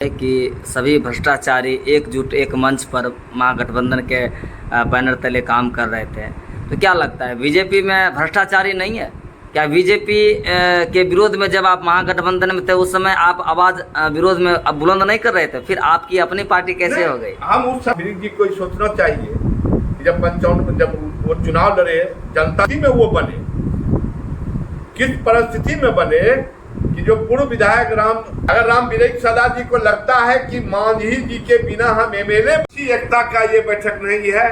कि सभी भ्रष्टाचारी एकजुट एक मंच पर महागठबंधन के बैनर तले काम कर रहे थे। तो क्या लगता है बीजेपी में भ्रष्टाचारी नहीं है? क्या बीजेपी के विरोध में जब आप महागठबंधन में थे उस समय आप आवाज विरोध में अब बुलंद नहीं कर रहे थे, फिर आपकी अपनी पार्टी कैसे हो गई? हम उस समय जी को सोचना चाहिए कि जब वो चुनाव लड़े, जनता में वो बने, किस परिस्थिति में बने कि जो पूर्व विधायक अगर राम विवेक सदा जी को लगता है कि मांझी जी के बिना हम एमएलए की एकता का ये बैठक नहीं है,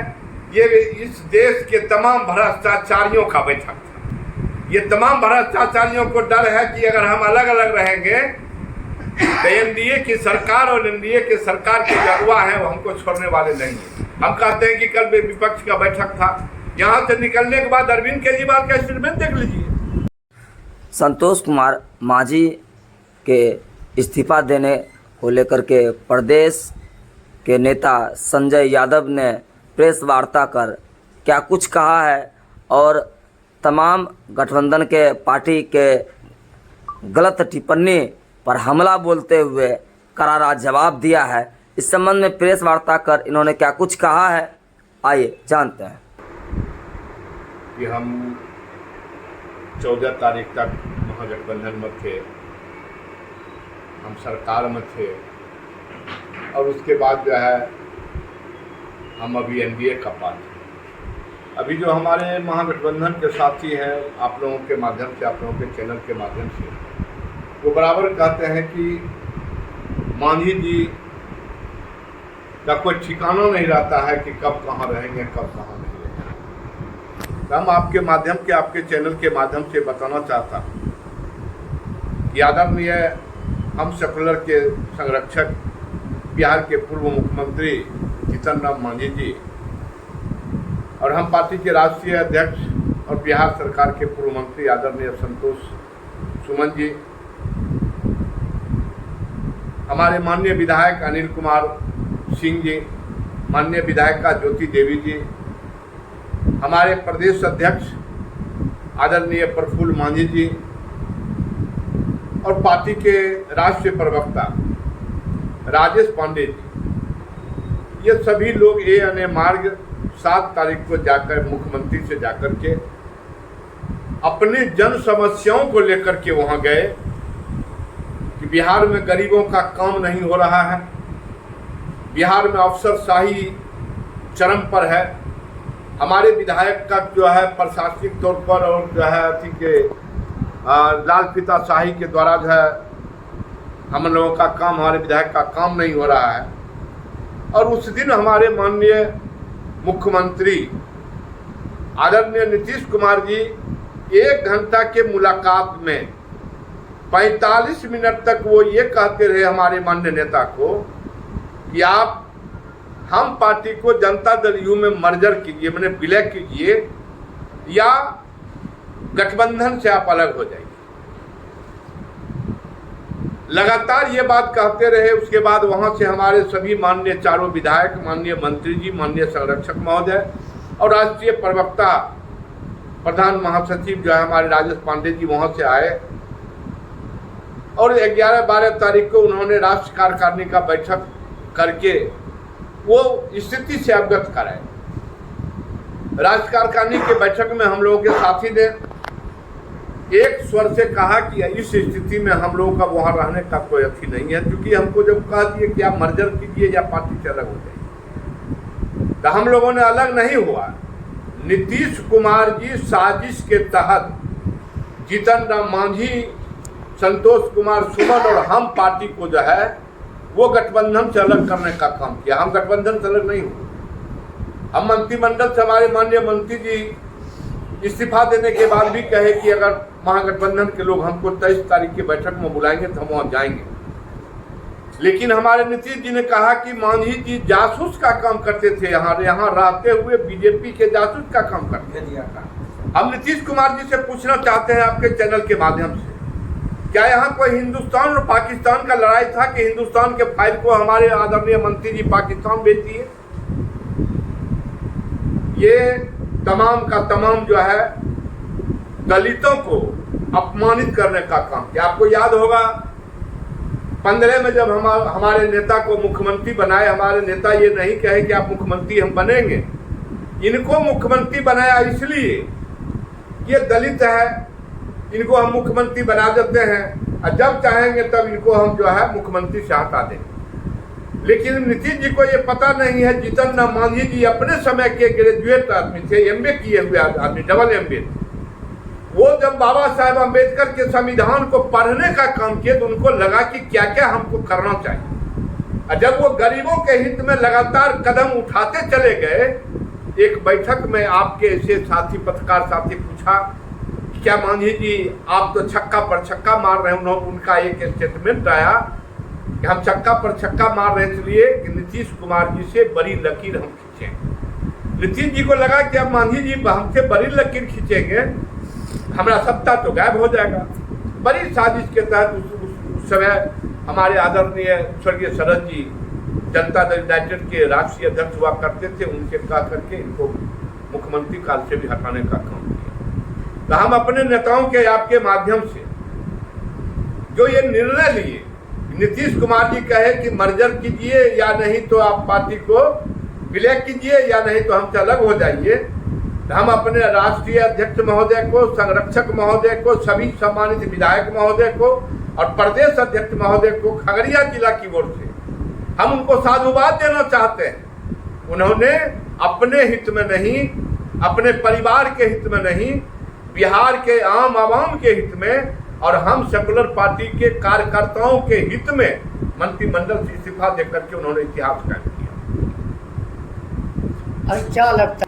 ये इस देश के तमाम भ्रष्टाचारियों का बैठक था। ये तमाम भ्रष्टाचारियों को डर है कि अगर हम अलग अलग रहेंगे तो एनडीए की सरकार और एनडीए के सरकार के अगुवा है वो हमको छोड़ने वाले नहीं है। हम कहते हैं कि कल विपक्ष का बैठक था, यहाँ से निकलने के बाद अरविंद केजरीवाल का स्टेटमेंट देख लीजिए। संतोष कुमार मांझी के इस्तीफा देने को लेकर के प्रदेश के नेता संजय यादव ने प्रेस वार्ता कर क्या कुछ कहा है और तमाम गठबंधन के पार्टी के गलत टिप्पणी पर हमला बोलते हुए करारा जवाब दिया है। इस संबंध में प्रेस वार्ता कर इन्होंने क्या कुछ कहा है, आइए जानते हैं। कि हम 14 तारीख तक महागठबंधन में थे, हम सरकार में थे और उसके बाद जो है हम अभी एनडीए का पार्ट। अभी जो हमारे महागठबंधन के साथी हैं, आप लोगों के माध्यम से, आप लोगों के चैनल के माध्यम से, वो बराबर कहते हैं कि मांझी जी का कोई ठिकाना नहीं रहता है कि कब कहाँ रहेंगे, कब कहाँ नहीं रहेंगे। हम आपके माध्यम के, आपके चैनल के माध्यम से बताना चाहता हूँ कि आदरणीय हम सेकुलर के संरक्षक बिहार के पूर्व मुख्यमंत्री जीतन राम मांझी जी और हम पार्टी के राष्ट्रीय अध्यक्ष और बिहार सरकार के पूर्व मंत्री आदरणीय संतोष सुमन जी, हमारे माननीय विधायक अनिल कुमार सिंह जी, माननीय विधायिका ज्योति देवी जी, हमारे प्रदेश अध्यक्ष आदरणीय प्रफुल्ल मांझी जी और पार्टी के राष्ट्रीय प्रवक्ता राजेश पांडे जी, ये सभी लोग ए मार्ग 7 तारीख को जाकर मुख्यमंत्री से जाकर के अपने जन समस्याओं को लेकर के वहां गए कि बिहार में गरीबों का काम नहीं हो रहा है, बिहार में अफसरशाही चरम पर है, हमारे विधायक का जो है प्रशासनिक तौर पर और जो है अथी के लाल फीताशाही के द्वारा जो है हम लोगों का काम, हमारे विधायक का काम नहीं हो रहा है। और उस दिन हमारे माननीय मुख्यमंत्री आदरणीय नीतीश कुमार जी 1 घंटा के मुलाकात में 45 मिनट तक वो ये कहते रहे हमारे माननीय नेता को कि आप हम पार्टी को जनता दल यू में मर्जर कीजिए, मैंने विलय कीजिए या गठबंधन से आप अलग हो जाइए। लगातार ये बात कहते रहे। उसके बाद वहां से हमारे सभी माननीय चारों विधायक, माननीय मंत्री जी, माननीय संरक्षक महोदय और राष्ट्रीय प्रवक्ता प्रधान महासचिव जो है हमारे राजेश पांडे जी वहां से आए और 11-12 तारीख को उन्होंने राष्ट्रीय कार्यकारिणी का बैठक करके वो स्थिति से अवगत कराए। राष्ट्रीय कार्यकारिणी के बैठक में हम लोगों के साथी ने एक स्वर से कहा कि इस स्थिति में हम लोगों का वहां रहने का कोई अथी नहीं है, क्योंकि हमको जब कह दिए कि आप मर्जर कीजिए या पार्टी से अलग हो जाइए, तो हम लोगों ने अलग नहीं हुआ। नीतीश कुमार जी साजिश के तहत जीतन राम मांझी, संतोष कुमार सुमन और हम पार्टी को जो है वो गठबंधन से अलग करने का काम किया। हम गठबंधन से अलग नहीं हुए। हम मंत्रिमंडल से हमारे माननीय मंत्री जी इस्तीफा देने के बाद भी कहे कि अगर महागठबंधन के लोग हमको 23 तारीख की बैठक में बुलाएंगे तो हम वहां जाएंगे। लेकिन हमारे नीतीश जी ने कहा कि मांझी जी जासूस का काम करते थे, यहाँ रहते हुए बीजेपी के जासूस का काम करते थे। हम नीतीश कुमार जी से पूछना चाहते हैं आपके चैनल के माध्यम से, क्या यहाँ कोई हिंदुस्तान और पाकिस्तान का लड़ाई था कि हिंदुस्तान के फाइल को हमारे आदरणीय मंत्री जी पाकिस्तान भेज दिए? ये तमाम का तमाम जो है दलितों को अपमानित करने का काम किया। आपको याद होगा 15 में जब हमारे नेता को मुख्यमंत्री बनाए, हमारे नेता ये नहीं कहे कि आप मुख्यमंत्री हम बनेंगे, इनको मुख्यमंत्री बनाया इसलिए ये दलित है, इनको हम मुख्यमंत्री बना देते हैं और जब चाहेंगे तब इनको हम जो है मुख्यमंत्री से हटा देंगे। लेकिन नीतीश जी को ये पता नहीं है, जीतन राम मांझी जी अपने समय के ग्रेजुएट आदमी थे, MA किए हुए आदमी, डबल MA। वो जब बाबा साहेब अम्बेडकर के संविधान को पढ़ने का काम किए तो उनको लगा कि क्या क्या हमको करना चाहिए। और जब वो गरीबों के हित में लगातार कदम उठाते चले गए, एक बैठक में आपके ऐसे साथी पत्रकार साथी पूछा क्या मांझी जी आप तो छक्का पर छक्का मार रहे हैं, उनका एक स्टेटमेंट आया कि हम छक्का पर छक्का मार रहे इसलिए कि नीतीश कुमार जी से बड़ी लकीर हम खींचेंगे। नीतीश जी को लगा कि अब मांझी जी हमसे बड़ी लकीर खींचेंगे, हमारा सत्ता तो गायब हो जाएगा। बड़ी साजिश के तहत उस समय हमारे आदरणीय स्वर्गीय शरद जी जनता दल यूनाइटेड के राष्ट्रीय अध्यक्ष हुआ करते थे, उनसे कहा करके इनको मुख्यमंत्री काल से भी हटाने का काम किया। तो हम अपने नेताओं के आपके माध्यम से जो ये निर्णय लिए, नीतीश कुमार जी कहे कि मर्जर कीजिए या नहीं तो आप पार्टी को विलय कीजिए या नहीं तो हमसे अलग हो जाइए। हम अपने राष्ट्रीय अध्यक्ष महोदय को, संरक्षक महोदय को, सभी सम्मानित विधायक महोदय को और प्रदेश अध्यक्ष महोदय को खगड़िया जिला की ओर से हम उनको साधुवाद देना चाहते हैं। उन्होंने अपने हित में नहीं, अपने परिवार के हित में नहीं, बिहार के आम आवाम के हित में और हम सेकुलर पार्टी के कार्यकर्ताओं के हित में मंत्रिमंडल से इस्तीफा देकर के उन्होंने इतिहास कायम किया। और क्या लगता है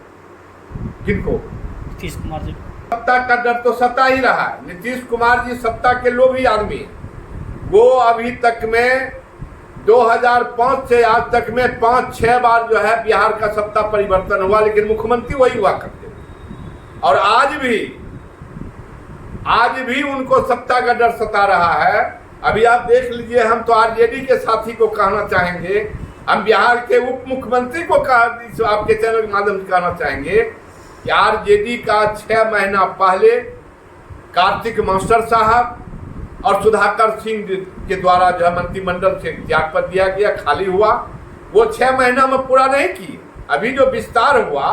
किनको? नीतीश कुमार जी सत्ता का डर तो सता ही रहा है। नीतीश कुमार जी सत्ता के लोभी आदमी हैं। वो अभी तक में 2005 से आज तक में 5-6 बार जो है बिहार का सत्ता परिवर्तन हुआ, लेकिन मुख्यमंत्री वही हुआ करते थे। और आज भी उनको सत्ता का डर सता रहा है। अभी आप देख लीजिए, हम तो आरजेडी के साथी को कहना चाहेंगे, हम बिहार के उप मुख्यमंत्री को आपके चैनल के माध्यम से कहना चाहेंगे कि आरजेडी का 6 महीना पहले कार्तिक मास्टर साहब और सुधाकर सिंह के द्वारा जो है मंत्रिमंडल से त्यागपत्र दिया गया, खाली हुआ, वो 6 महीना में पूरा नहीं किए। अभी जो विस्तार हुआ,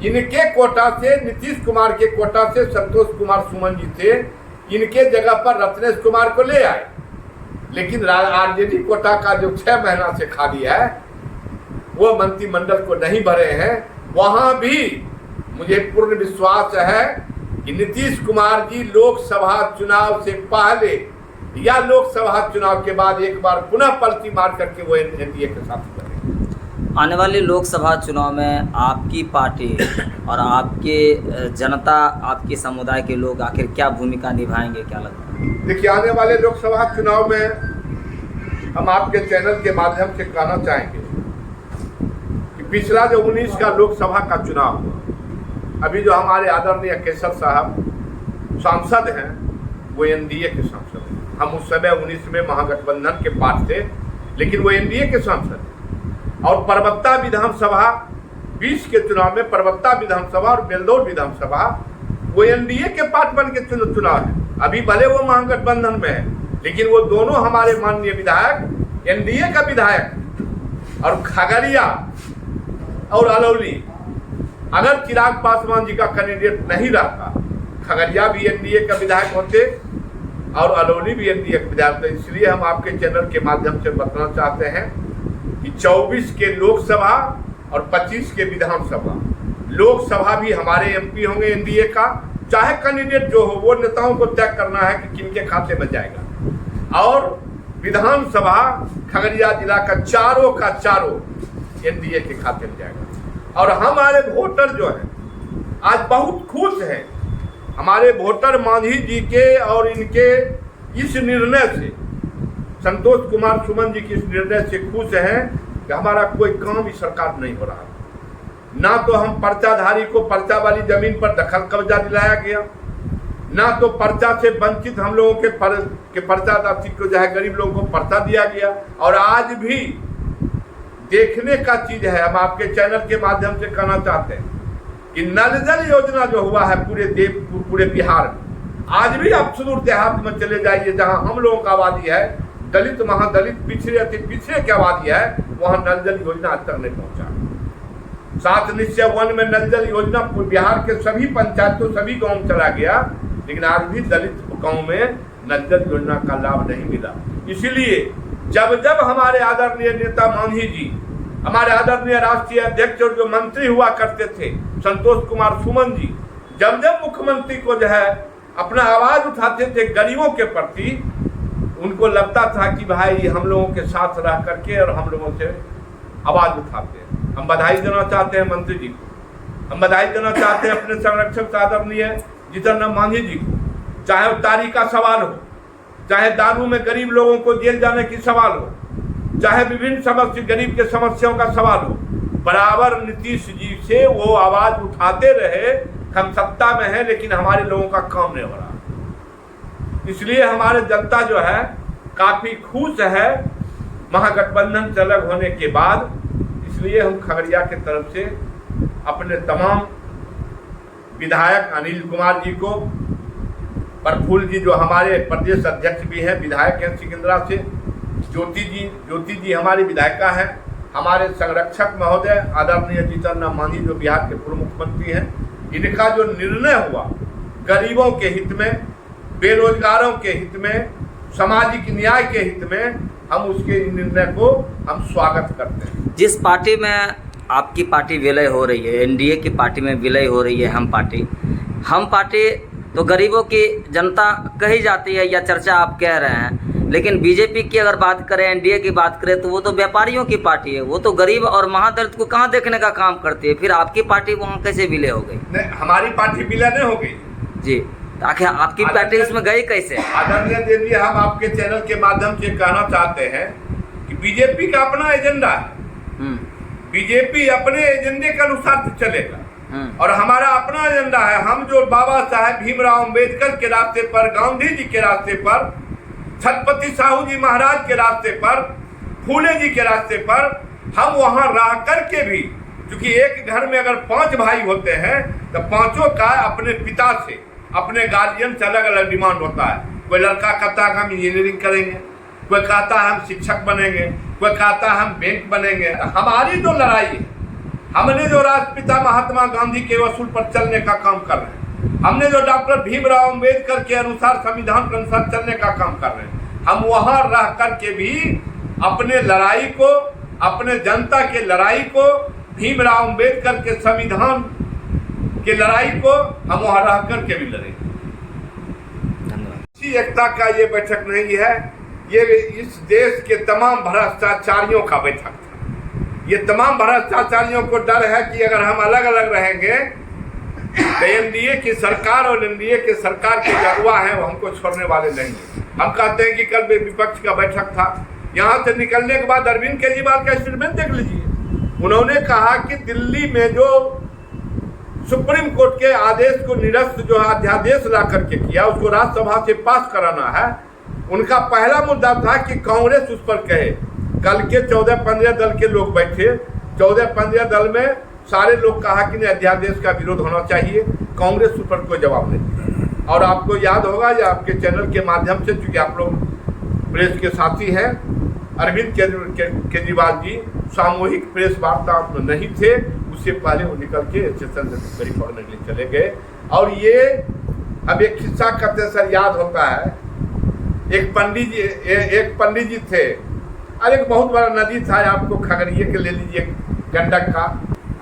इनके कोटा से, नीतीश कुमार के कोटा से संतोष कुमार सुमन जी थे, इनके जगह पर रत्नेश कुमार को ले आए। लेकिन आरजेडी कोटा का जो 6 महीना से खाली है वो मंत्रिमंडल को नहीं भरे हैं। वहां भी मुझे पूर्ण विश्वास है कि नीतीश कुमार जी लोकसभा चुनाव से पहले या लोकसभा चुनाव के बाद एक बार पुनः पलटी मार करके वो एनडीए के साथ बने। आने वाले लोकसभा चुनाव में आपकी पार्टी और आपके जनता, आपके समुदाय के लोग आखिर क्या भूमिका निभाएंगे, क्या लगता है? देखिए, आने वाले लोकसभा चुनाव में हम आपके चैनल के माध्यम से कहना चाहेंगे कि पिछला जो 19 का लोकसभा का चुनाव हुआ, अभी जो हमारे आदरणीय केसर साहब सांसद हैं वो एनडीए के सांसद हैं। हम उस समय 19 में महागठबंधन के पार्ट थे, लेकिन वो एनडीए के सांसद हैं। और परबत्ता विधानसभा 20 के चुनाव में परबत्ता विधानसभा और बेलदौर विधानसभा वो एनडीए के पार्ट बन के चुनाव है। अभी भले वो महागठबंधन में है, लेकिन वो दोनों हमारे माननीय विधायक, एनडीए का विधायक और खगड़िया और अलौली, अगर चिराग पासवान जी का कैंडिडेट नहीं रहता, खगड़िया भी एनडीए का विधायक होते और अलौली भी एनडीए का विधायक होते। इसलिए हम आपके चैनल के माध्यम से बताना चाहते हैं कि 24 के लोकसभा और 25 के विधानसभा, लोकसभा भी हमारे एमपी होंगे एनडीए का, चाहे कैंडिडेट जो हो, वो नेताओं को तय करना है कि किनके खाते में जाएगा। और विधानसभा खगड़िया जिला का चारों एनडीए के खाते में जाएगा। और हमारे वोटर जो हैं आज बहुत खुश हैं। हमारे वोटर मांझी जी के और इनके इस निर्णय से, संतोष कुमार सुमन जी के इस निर्णय से खुश हैं कि हमारा कोई काम इस सरकार नहीं हो रहा। ना तो हम पर्चाधारी को पर्चा वाली जमीन पर दखल कब्जा दिलाया गया, ना तो पर्चा से वंचित हम लोगों के पर्चादारी को जो है गरीब लोगों को पर्चा दिया गया। और आज भी देखने का चीज है, हम आपके चैनल के माध्यम से कहना चाहते हैं कि नल जल योजना जो हुआ है पूरे बिहार में, आज भी आप सुदूर देहात में चले जाइए जहां हम लोगों का आबादी है, दलित महादलित पिछड़े अति पिछड़े की आबादी है, वहां नल जल योजना आज तक नहीं पहुंचा। 7 निश्चय 1 में नल जल योजना बिहार के सभी पंचायतों सभी गांव में चला गया, लेकिन आज भी दलित गांव में नल जल योजना का लाभ नहीं मिला। इसीलिए जब जब हमारे आदरणीय नेता मांझी जी, हमारे आदरणीय राष्ट्रीय अध्यक्ष और जो मंत्री हुआ करते थे संतोष कुमार सुमन जी, जब जब मुख्यमंत्री को जो है अपना आवाज उठाते थे गरीबों के प्रति, उनको लगता था कि भाई हम लोगों के साथ रह करके और हम लोगों से आवाज उठाते हैं। हम बधाई देना चाहते हैं मंत्री जी को, हम बधाई देना चाहते हैं अपने संरक्षक आदरणीय जीतन राम मांझी जी को। चाहे वो तारी का सवाल हो, चाहे दारू में गरीब लोगों को जेल जाने की सवाल हो, चाहे विभिन्न समस्या गरीब के समस्याओं का सवाल हो, बराबर नीतीश जी से वो आवाज उठाते रहे। हम सत्ता में है लेकिन हमारे लोगों का काम नहीं हो रहा, इसलिए हमारे जनता जो है काफी खुश है महागठबंधन से अलग होने के बाद। इसलिए हम खगड़िया की तरफ से अपने तमाम विधायक अनिल कुमार जी को, प्रफुल्ल जी जो हमारे प्रदेश अध्यक्ष भी हैं, विधायक हैं सिकंदरा से, ज्योति जी हमारी विधायिका है, हमारे संरक्षक महोदय आदरणीय जीतन राम मांझी जो बिहार के पूर्व मुख्यमंत्री हैं, इनका जो निर्णय हुआ गरीबों के हित में, बेरोजगारों के हित में, सामाजिक न्याय के हित में, हम उसके निर्णय को हम स्वागत करते हैं। जिस पार्टी में आपकी पार्टी विलय हो रही है, एनडीए की पार्टी में विलय हो रही है हम पार्टी तो गरीबों की जनता कही जाती है या चर्चा आप कह रहे हैं, लेकिन बीजेपी की अगर बात करें, एनडीए की बात करें तो वो तो व्यापारियों की पार्टी है, वो तो गरीब और महादलित को कहाँ देखने का काम करती है। फिर आपकी पार्टी वहाँ कैसे विलय हो गई? नहीं, हमारी पार्टी विलय नहीं हो गई जी। आखिर आपकी पार्टी इसमें गई कैसे? आदरणीय देवी, हम आपके चैनल के माध्यम से कहना चाहते हैं कि बीजेपी का अपना एजेंडा है, बीजेपी अपने एजेंडे के अनुसार चलेगा और हमारा अपना एजेंडा है। हम जो बाबा साहेब भीमराव अंबेडकर के रास्ते पर, गांधी जी के रास्ते पर, छत्रपति साहू जी महाराज के रास्ते पर, फूले जी के रास्ते पर, हम वहां रह करके भी, क्योंकि एक घर में अगर 5 भाई होते हैं तो पांचों का अपने पिता से, अपने गार्जियन से अलग अलग डिमांड होता है। कोई लड़का कहता है हम इंजीनियरिंग करेंगे, कोई कहता है हम शिक्षक बनेंगे, कोई कहता है हम बैंक बनेंगे। हमारी जो लड़ाई है, हमने जो राष्ट्रपिता महात्मा गांधी के वसूल पर चलने का काम कर रहे हैं, हमने जो डॉक्टर भीमराव अंबेडकर के अनुसार संविधान के अनुसार चलने का काम कर रहे हैं, हम वहां रह करके भी अपने लड़ाई को, अपने जनता के लड़ाई को, भीमराव अंबेडकर के संविधान के लड़ाई को हम वहां रह करके भी लड़ेंगे। इसी एकता का ये बैठक नहीं है, ये इस देश के तमाम भ्रष्टाचारियों का बैठक था। ये तमाम भ्रष्टाचारियों को डर है कि अगर हम अलग अलग रहेंगे तो एनडीए की सरकार और एनडीए के सरकार के जो अगुवा हैं वो हमको छोड़ने वाले नहीं। हम कहते हैं कि कल विपक्ष का बैठक था, यहाँ से निकलने के बाद अरविंद केजरीवाल का स्टेटमेंट देख लीजिए। उन्होंने कहा कि दिल्ली में जो सुप्रीम कोर्ट के आदेश को निरस्त जो है अध्यादेश ला करके किया, उसको राज्यसभा से पास कराना है। उनका पहला मुद्दा था कि कांग्रेस उस पर कहे। कल के 14-15 दल के लोग बैठे, 14-15 दल में सारे लोग कहा कि नहीं अध्यादेश का विरोध होना चाहिए, कांग्रेस उस पर कोई जवाब नहीं दिया। और आपको याद होगा या आपके चैनल के माध्यम से, चूंकि आप लोग प्रेस के साथी हैं, अरविंद केजरीवाल जी सामूहिक प्रेस वार्ता में नहीं थे, उससे पहले वो निकल के स्टेशन से गाड़ी पकड़ने के लिए चले गए। और ये अब एक किस्सा करते सर याद होता है, एक पंडित जी थे, और एक बहुत बड़ा नदी था, आपको खगड़िए के ले लीजिए गंडक का।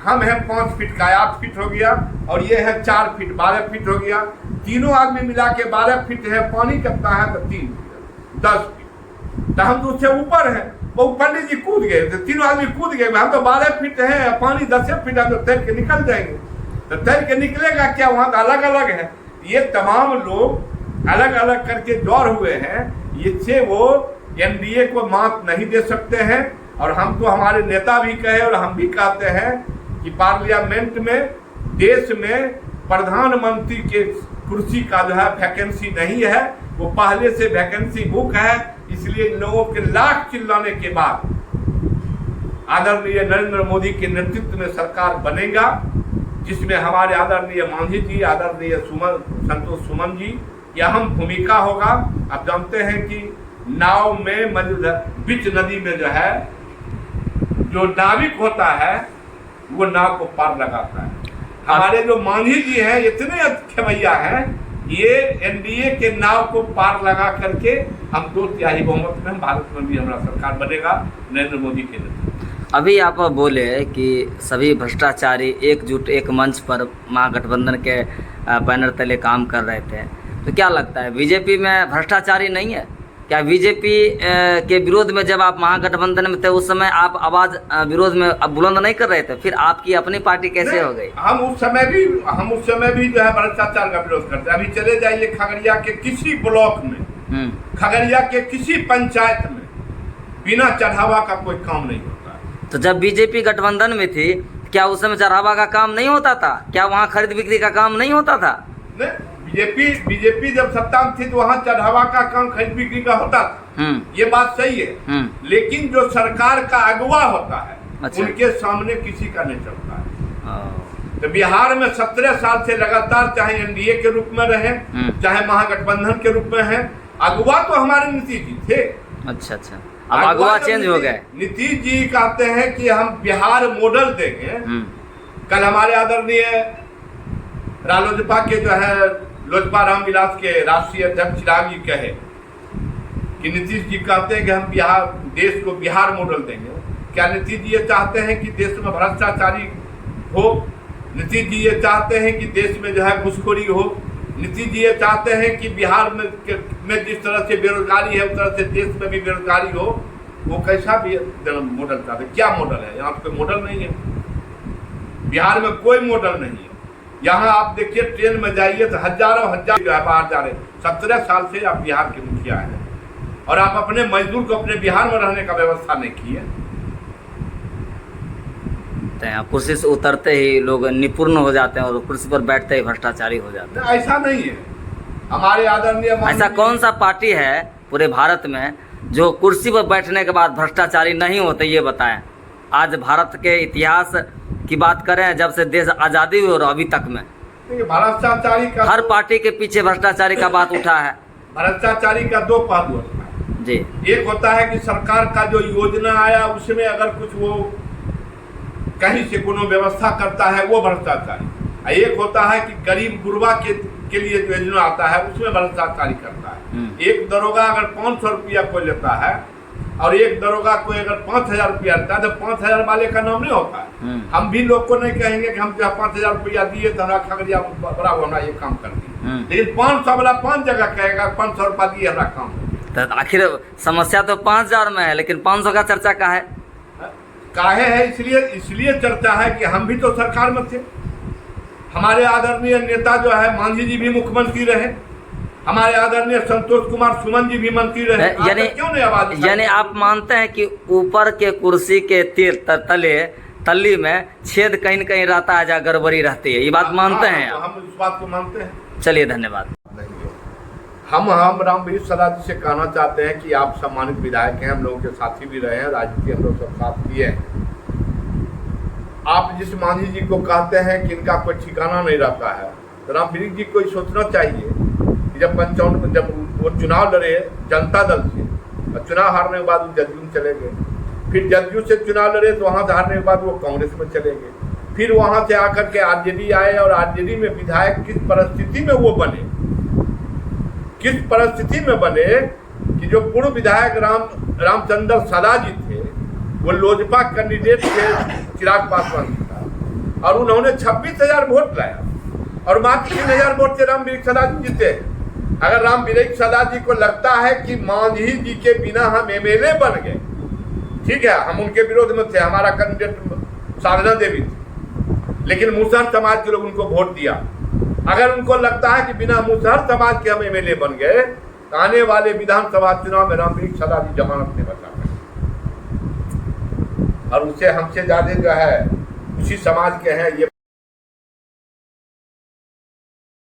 हम हैं 5 फीट का, 8 फीट हो गया, और ये है 4 फीट, 12 फीट हो गया। तीनों आदमी मिला के 12 फीट है, पानी कितना है तो 3 फीट, 10 फीट, तो हम तो उससे ऊपर है। वो पंडित जी कूद गए, तो तीनों आदमी कूद गए, हम तो 12 फीट है, पानी 10 फीट है, तो तैर के निकल जाएंगे। तो तैर के निकलेगा क्या, वहां तो अलग अलग है। ये तमाम लोग अलग अलग करके जोड़ हुए हैं, इससे वो एनडीए को मात नहीं दे सकते हैं। और हम तो हमारे नेता भी कहे और हम भी कहते हैं कि पार्लियामेंट में, देश में प्रधानमंत्री के कुर्सी का जो है वैकेंसी नहीं है, वो पहले से वैकेंसी बुक है। इसलिए लोगों के लाख चिल्लाने के बाद आदरणीय नरेंद्र मोदी के नेतृत्व में सरकार बनेगा, जिसमें हमारे आदरणीय मांझी जी, आदरणीय संतोष सुमन जी की अहम भूमिका होगा। आप जानते हैं कि नाव में मौजूद है, बीच नदी में जो है जो नाविक होता है वो नाव को पार लगाता है। हमारे जो मांझी जी हैं इतने खेवैया हैं, ये एनडीए के नाव को पार लगा करके हम 2/3 बहुमत में हम भारत में भी हमारा सरकार बनेगा नरेंद्र मोदी के नेतृत्व। अभी आप बोले कि सभी भ्रष्टाचारी एकजुट एक मंच पर महागठबंधन के बैनर तले काम कर रहे थे, तो क्या लगता है बीजेपी में भ्रष्टाचारी नहीं है? क्या बीजेपी के विरोध में जब आप महागठबंधन में थे उस समय आप आवाज विरोध में अब बुलंद नहीं कर रहे थे, फिर आपकी अपनी पार्टी कैसे हो गई? हम उस समय भी जो है भ्रष्टाचार का विरोध करते हैं। अभी चले जाइए खगड़िया के किसी ब्लॉक में, खगड़िया के किसी पंचायत में बिना चढ़ावा का कोई काम नहीं होता है। तो जब बीजेपी गठबंधन में थी क्या उस समय चढ़ावा का काम नहीं होता था? क्या वहाँ खरीद बिक्री का काम नहीं होता था? नहीं, बीजेपी जब सत्ता में थी तो वहाँ चढ़ावा का काम खरीद बिक्री का होता था, ये बात सही है। लेकिन जो सरकार का अगवा होता है, अच्छा, उनके सामने किसी का नहीं चलता है। तो बिहार में 17 साल से लगातार चाहे एनडीए के रूप में रहे चाहे महागठबंधन के रूप में है, अगवा तो हमारे नीतीश जी थे। अच्छा, अब अगवा चेंज हो गए। नीतीश जी कहते हैं कि हम बिहार मॉडल देंगे। कल हमारे आदरणीय रालोजपा के जो है लोजपा रामविलास के राष्ट्रीय अध्यक्ष चिराग जी कहे कि नीतीश जी कहते हैं कि हम बिहार देश को बिहार मॉडल देंगे। क्या नीतीश जी ये चाहते हैं कि देश में भ्रष्टाचारी हो? नीतीश जी ये चाहते हैं कि देश में जो है घुसखोरी हो? नीतीश जी ये चाहते हैं कि बिहार में जिस तरह से बेरोजगारी है उस तरह से देश में भी बेरोजगारी हो? वो कैसा भी मॉडल चाहते हैं? क्या मॉडल है? यहाँ कोई मॉडल नहीं है, बिहार में कोई मॉडल नहीं है। यहाँ आप देखिए ट्रेन में जाइए तो हजारों हजार बाहर जा रहे। 17 साल से आप बिहार के मुखिया हैं और आप अपने मजदूर को अपने बिहार में रहने का व्यवस्था नहीं किए। कुर्सी से उतरते ही लोग निपुण हो जाते हैं और कुर्सी पर बैठते ही भ्रष्टाचारी हो जाते हैं। ऐसा नहीं है। हमारे आदरणीय ऐसा कौन सा पार्टी है पूरे भारत में जो कुर्सी पर बैठने के बाद भ्रष्टाचारी नहीं होते, ये बताएं। आज भारत के इतिहास की बात करें जब से देश आज़ादी हुई और अभी तक में भ्रष्टाचारी का हर पार्टी के पीछे भ्रष्टाचारी का बात उठा है। भ्रष्टाचारी का 2 पहलू होता है जी। एक होता है कि सरकार का जो योजना आया उसमें अगर कुछ वो कहीं से कोनो व्यवस्था करता है वो भ्रष्टाचारी। एक होता है कि गरीब गुरबा के लिए जो योजना आता है उसमें भ्रष्टाचारी करता है। एक दरोगा अगर 500 रुपया कोई लेता है और एक दरोगा कोई अगर 5000 रुपया लेता है तो 5000 वाले का नाम नहीं होता है। हम भी लोग को नहीं कहेंगे कि हम 5000 रुपया दिए तो हमारा खगड़िया बड़ा होना ये काम कर दिए, लेकिन 500 वाला 5 जगह कहेगा 500 रुपया दिए हमारा काम। तो आखिर समस्या तो 5000 में है, लेकिन 500 का चर्चा काहे है? इसलिए चर्चा है कि हम भी तो सरकार में थे। हमारे आदरणीय नेता जो है मांझी जी भी मुख्यमंत्री रहे, हमारे आदरणीय संतोष कुमार सुमन जी भी मंत्री रहे। क्यों नहीं आवाज? यानी आप मानते हैं कि ऊपर के कुर्सी के तल्ली में छेद कहीं न कहीं रहता है, जहाँ गड़बड़ी रहती है, ये बात मानते हैं? हम इस बात को मानते हैं। चलिए, धन्यवाद। हम रामवीर सदा जी से कहना चाहते हैं कि आप सम्मानित विधायक हैं, हम लोगों के साथी भी रहे हैं, राजनीति हम लोग सब साथ किए हैं। आप जिस मांझी जी को कहते हैं कि इनका कोई ठिकाना नहीं रहता है, तो रामवीर जी को सोचना चाहिए कि जब वो चुनाव लड़े जनता दल से और चुनाव हारने के बाद वो जदयू में चले गए, फिर जदयू से चुनाव लड़े तो वहाँ से हारने के बाद वो कांग्रेस में चले गए, फिर वहाँ से आकर के आरजेडी आए और आरजेडी में विधायक किस परिस्थिति में वो बने, किस परिस्थिति में बने कि जो पूर्व विधायक रामचंद्र सदा जी थे वो लोजपा कैंडिडेट थे चिराग पासवान का, और उन्होंने 26,000 वोट लाया और मात्र 3,000 वोट से रामवीर सदा जी जीते। अगर रामवीर सदा जी को लगता है कि मांझी जी के बिना हम एमएलए बन गए, ठीक है, हम उनके विरोध में थे, हमारा कैंडिडेट साधना देवी थी, लेकिन मुसहर समाज के लोग उनको वोट दिया। अगर उनको लगता है कि बिना मुसहर समाज के हम एमएलए बन गए तो आने वाले विधानसभा चुनाव में रामवीर सदा जी जमानत नहीं बचा पाए, और उससे हमसे ज्यादा जो है उसी समाज के हैं ये